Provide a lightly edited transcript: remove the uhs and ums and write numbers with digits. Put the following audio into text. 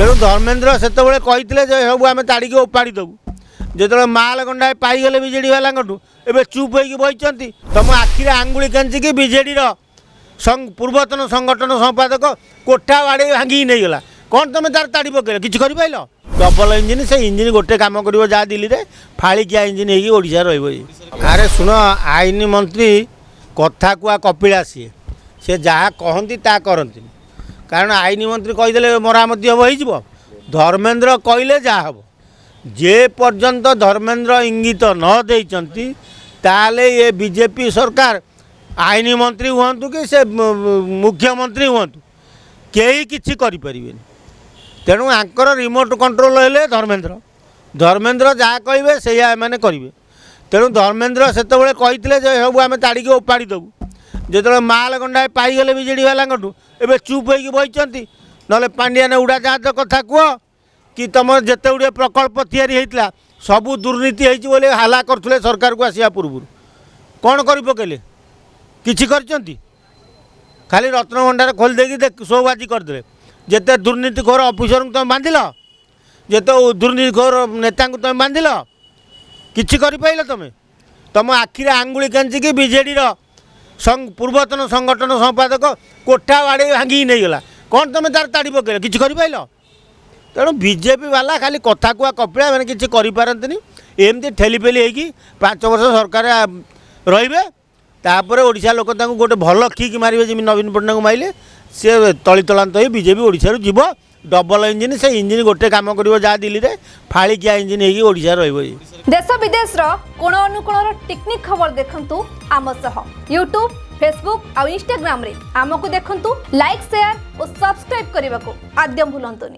तेणु धर्मेन्द्र से सब आम ताड़िकी ओपाड़ी देवु जो माल गंडा पाईगले विजेडी वाला एवं चुप हो बही तुम आखिरे आंगुली केंचिकी विजेडी पूर्वतन संगठन संपादक कोठा बाड़े भांगी नहीं गला कौन तुम तार ताड़ी पकड़ कि पाइल डबल इंजिन से इंजिन गोटे कम कर जहाँ दिल्ली में फाड़िकिया इंजिन होशा रही शुण आईन मंत्री कथा कुआ कपिला सी जहाँ कहती ता करती कारण आईन मंत्री कहीदे मरामती हम हो धर्मेन्द्र कहले जहाँ हम जे पर्यंत धर्मेन्द्र इंगित न देइचंती ताले ये बीजेपी सरकार आईन मंत्री हूँ कि से मुख्यमंत्री हूँ कई किसी करें तेणु आंकर रिमोट कंट्रोल है धर्मेन्द्र जहाँ कहे से मैंने करेंगे तेणु धर्मेन्द्र से सब आम ताड़िकी ओपाड़ी देवु जो माल गंडा पाईगले विजेडी वाला एवं चुप हो बही ना पांडियान उड़ा जहाज कथा कह कि तुम जिते गुड़े प्रकल्प या सबू दुर्नीति होती हाला करते सरकार को आसवा पूर्व कौन कर पकेले किसी कर खाली रत्न भंडार खोल देकी शोबाजी करदे जिते दुर्नीतिखोर अफिसर तुम बांधिल जिते दुर्नीतिखोर नेता तुम बांधिल किसी कर तुम आखिरे आंगुली केंचिकी विजेडी पूर्वतन संगठन संपादक कोठा बाड़े भांगी नहीं गला कौन तुम तार ताड़ी पकड़ कि पाइल तेणु बीजेपी वाला खाली कथा कुआ कपिला मैंने किसी करपारती एमती ठेलीपेली होगी 5 वर्ष सरकार रे तापर ओडिशा लोक गोटे भल किक मारे जमी नवीन पट्टनायक माइले सी तली तलांत हो बीजेपी ओडिशा जीव डबल इंजिन से इंजिन गोटे कम कर जहाँ दिल्ली में फाड़िकिया इंजिन होशा रही देश विदेश कोण अनुकोण टेक्निक खबर देखंतु आम सह यूट्यूब फेसबुक और इंस्टाग्राम रे आमको देखंतु लाइक शेयर और सब्सक्राइब करने को आद्यम भूलंतुनि।